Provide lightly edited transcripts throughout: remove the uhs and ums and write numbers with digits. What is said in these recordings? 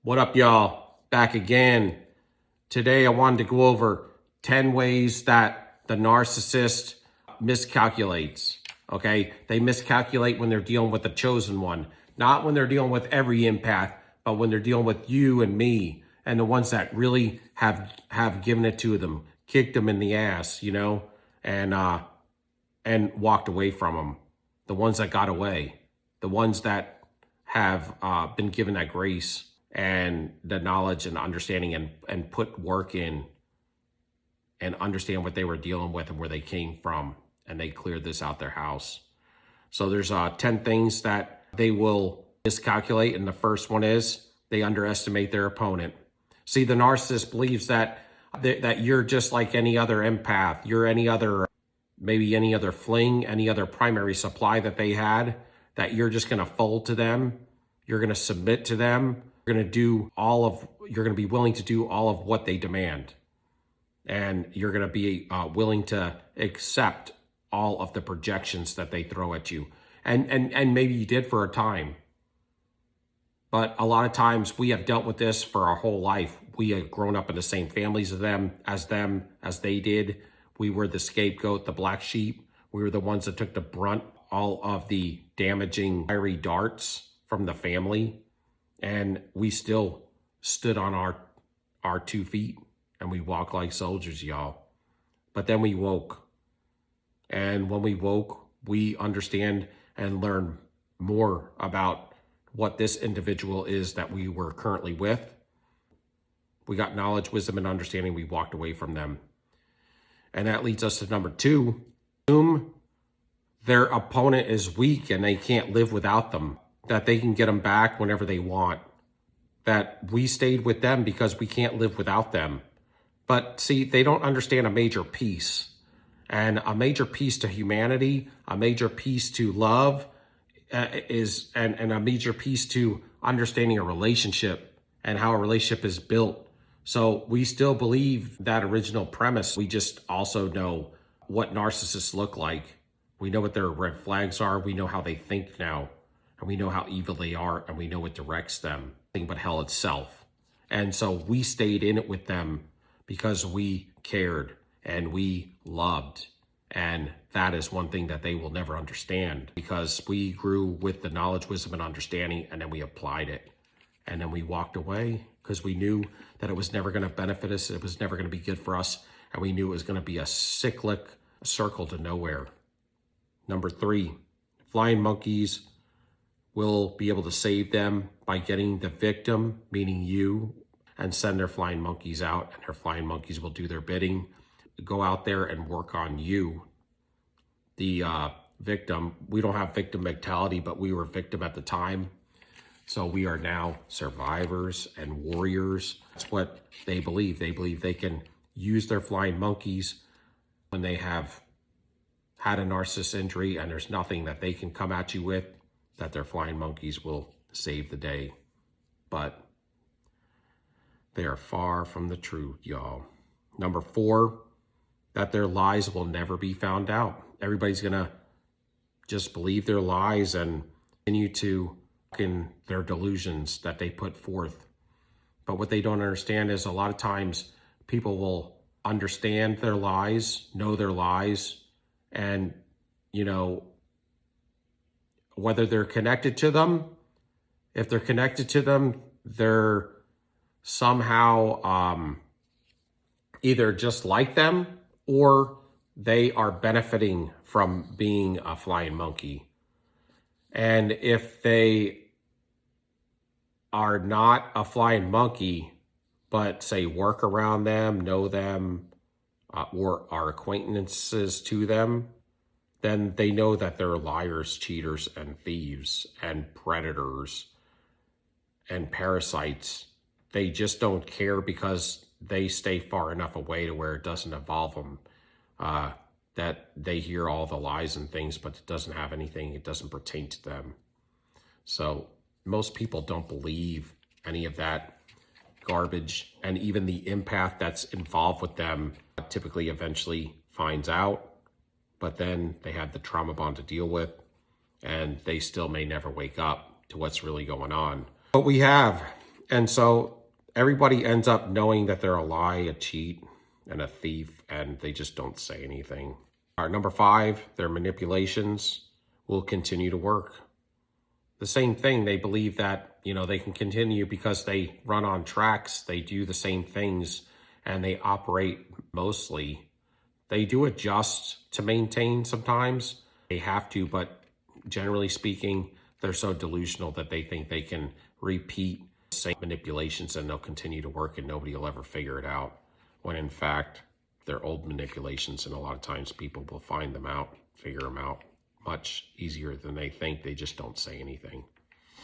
What up, y'all? Back again. Today I wanted to go over 10 ways that the narcissist miscalculates. Okay? They miscalculate when they're dealing with the chosen one. Not when they're dealing with every empath, but when they're dealing with you and me and the ones that really have given it to them, kicked them in the ass, and walked away from them. The ones that got away. The ones that have been given that grace and the knowledge and understanding and put work in and understand what they were dealing with and where they came from. And they cleared this out their house. So there's 10 things that they will miscalculate. And the first one is they underestimate their opponent. See, the narcissist believes that you're just like any other empath. You're maybe any other fling, any other primary supply that they had, that you're just going to fold to them. You're going to submit to them. You're going to be willing to do all of what they demand. And you're going to be willing to accept all of the projections that they throw at you. And maybe you did for a time. But a lot of times we have dealt with this for our whole life. We have grown up in the same families as they did. We were the scapegoat, the black sheep. We were the ones that took the brunt, all of the damaging fiery darts from the family. And we still stood on our 2 feet and we walked like soldiers, y'all. But then we woke. And when we woke, we understand and learn more about what this individual is that we were currently with. We got knowledge, wisdom, and understanding. We walked away from them. And that leads us to number 2. Assume their opponent is weak and they can't live without them. That they can get them back whenever they want. That we stayed with them because we can't live without them. But see, they don't understand a major piece. And a major piece to humanity, a major piece to love and a major piece to understanding a relationship and how a relationship is built. So we still believe that original premise. We just also know what narcissists look like. We know what their red flags are. We know how they think now. And we know how evil they are. And we know what directs them. Nothing but hell itself. And so we stayed in it with them because we cared and we loved. And that is one thing that they will never understand, because we grew with the knowledge, wisdom, and understanding, and then we applied it. And then we walked away because we knew that it was never going to benefit us. It was never going to be good for us. And we knew it was going to be a cyclic circle to nowhere. Number 3, flying monkeys will be able to save them by getting the victim, meaning you, and send their flying monkeys out, and their flying monkeys will do their bidding. Go out there and work on you, the victim. We don't have victim mentality, but we were victim at the time. So we are now survivors and warriors. That's what they believe. They believe they can use their flying monkeys when they have had a narcissist injury and there's nothing that they can come at you with, that their flying monkeys will save the day. But they are far from the truth, y'all. Number 4, that their lies will never be found out. Everybody's gonna just believe their lies and continue to in their delusions that they put forth. But what they don't understand is a lot of times people will understand their lies, know their lies, and whether they're connected to them, if they're connected to them, they're somehow either just like them or they are benefiting from being a flying monkey. And if they are not a flying monkey, but say work around them, know them, or are acquaintances to them, then they know that they're liars, cheaters, and thieves, and predators, and parasites. They just don't care because they stay far enough away to where it doesn't involve them. That they hear all the lies and things, but it doesn't have anything, it doesn't pertain to them. So most people don't believe any of that garbage, and even the empath that's involved with them typically eventually finds out, but then they have the trauma bond to deal with, and they still may never wake up to what's really going on. What we have And so everybody ends up knowing that they're a lie, a cheat, and a thief, and they just don't say anything. All right, number 5, their manipulations will continue to work. The same thing, they believe that, they can continue because they run on tracks, they do the same things, and they operate mostly. They do adjust to maintain sometimes. They have to, but generally speaking, they're so delusional that they think they can repeat the same manipulations and they'll continue to work and nobody will ever figure it out. When in fact, they're old manipulations, and a lot of times people will find them out, figure them out much easier than they think. They just don't say anything.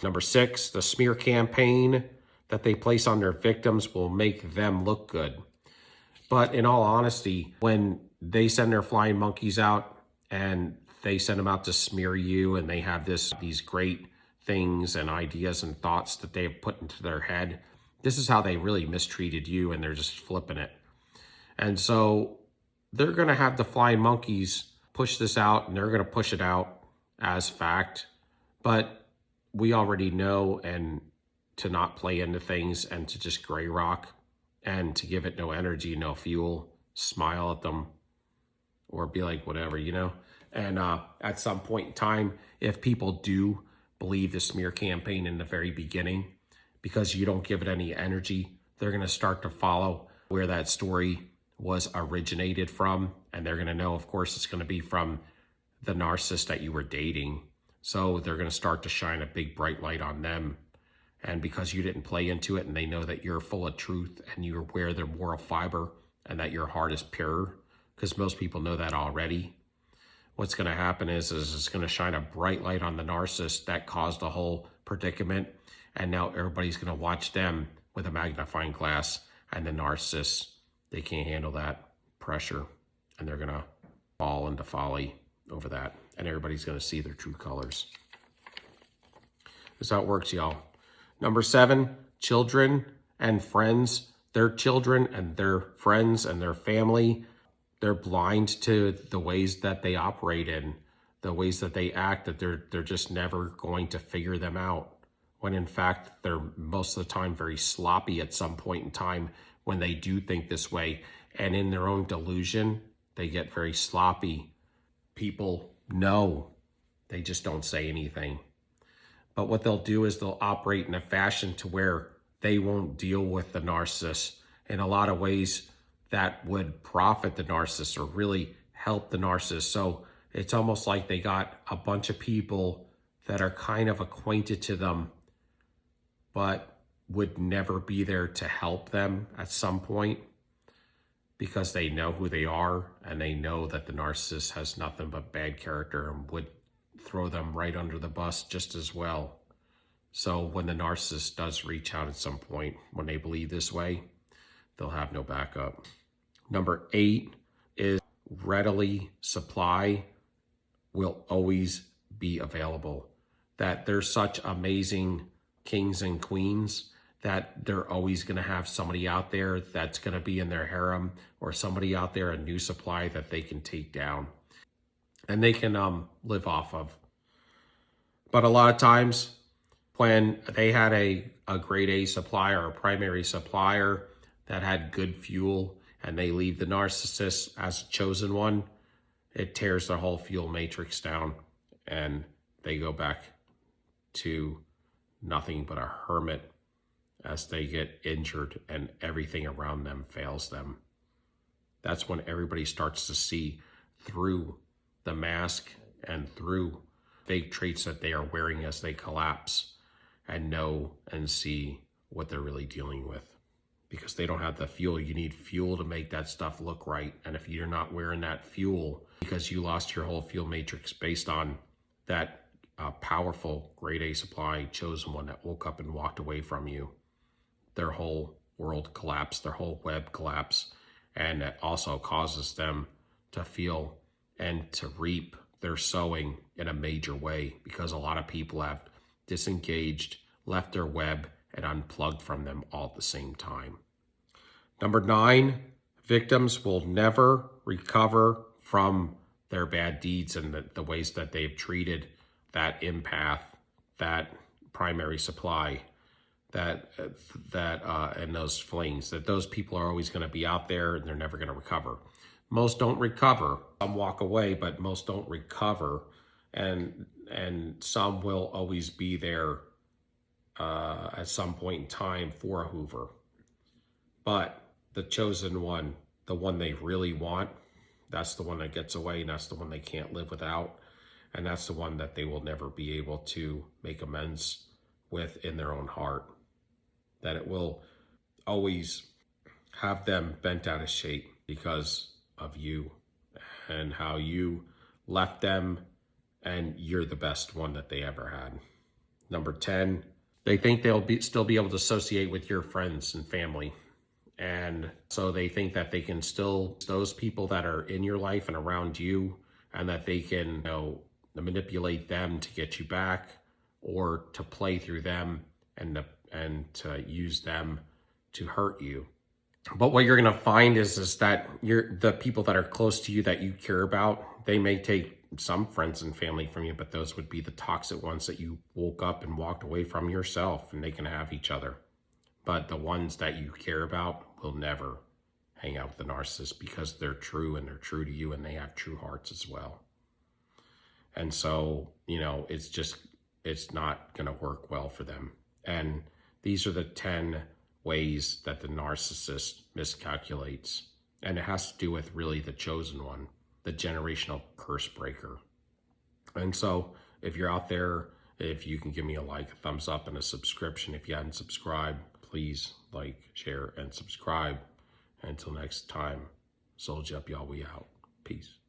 Number 6, the smear campaign that they place on their victims will make them look good. But in all honesty, when they send their flying monkeys out and they send them out to smear you, and they have these great things and ideas and thoughts that they have put into their head, this is how they really mistreated you, and they're just flipping it. And so they're going to have the flying monkeys push this out, and they're going to push it out as fact. But we already know, and to not play into things and to just gray rock and to give it no energy, no fuel, smile at them or be like, whatever, And at some point in time, if people do believe the smear campaign in the very beginning, because you don't give it any energy, they're going to start to follow where that story was originated from. And they're going to know, of course, it's going to be from the narcissist that you were dating. So they're going to start to shine a big bright light on them. And because you didn't play into it, and they know that you're full of truth and you're aware their moral fiber and that your heart is pure, because most people know that already, what's going to happen is it's going to shine a bright light on the narcissist that caused the whole predicament. And now everybody's going to watch them with a magnifying glass, and the narcissists, they can't handle that pressure, and they're going to fall into folly over that. And everybody's going to see their true colors. That's how it works, y'all. Number 7, children and friends. Their children and their friends and their family, they're blind to the ways that they operate in, the ways that they act, that they're just never going to figure them out. When in fact, they're most of the time very sloppy at some point in time when they do think this way. And in their own delusion, they get very sloppy. People know, they just don't say anything. But what they'll do is they'll operate in a fashion to where they won't deal with the narcissist in a lot of ways that would profit the narcissist or really help the narcissist. So it's almost like they got a bunch of people that are kind of acquainted to them, but would never be there to help them at some point, because they know who they are and they know that the narcissist has nothing but bad character and would throw them right under the bus just as well. So when the narcissist does reach out at some point, when they believe this way, they'll have no backup. Number 8 is readily supply will always be available. That there's such amazing kings and queens that they're always going to have somebody out there that's going to be in their harem, or somebody out there, a new supply that they can take down and they can live off of. But a lot of times when they had a grade A supplier, a primary supplier that had good fuel, and they leave the narcissist as a chosen one, it tears their whole fuel matrix down and they go back to nothing but a hermit as they get injured and everything around them fails them. That's when everybody starts to see through the mask and through fake traits that they are wearing as they collapse, and know and see what they're really dealing with. Because they don't have the fuel. You need fuel to make that stuff look right. And if you're not wearing that fuel because you lost your whole fuel matrix based on that powerful grade A supply chosen one that woke up and walked away from you, their whole world collapsed, their whole web collapsed. And that also causes them to feel and to reap their sowing in a major way, because a lot of people have disengaged, left their web, and unplugged from them all at the same time. Number 9, victims will never recover from their bad deeds and the ways that they've treated that empath, that primary supply. and those flings, that those people are always going to be out there and they're never going to recover. Most don't recover. Some walk away, but most don't recover, and some will always be there at some point in time for a Hoover. But the chosen one, the one they really want, that's the one that gets away, and that's the one they can't live without, and that's the one that they will never be able to make amends with in their own heart. That it will always have them bent out of shape because of you and how you left them, and you're the best one that they ever had. Number 10, they think they'll still be able to associate with your friends and family. And so they think that they can still, those people that are in your life and around you, and that they can, manipulate them to get you back, or to play through them and to use them to hurt you. But what you're going to find is that the people that are close to you that you care about, they may take some friends and family from you, but those would be the toxic ones that you woke up and walked away from yourself, and they can have each other. But the ones that you care about will never hang out with the narcissist, because they're true, and they're true to you, and they have true hearts as well. And so, it's not going to work well for them. And these are the 10 ways that the narcissist miscalculates. And it has to do with really the chosen one, the generational curse breaker. And so if you're out there, if you can give me a like, a thumbs up, and a subscription. If you haven't subscribed, please like, share, and subscribe. Until next time, soldier up, y'all, we out. Peace.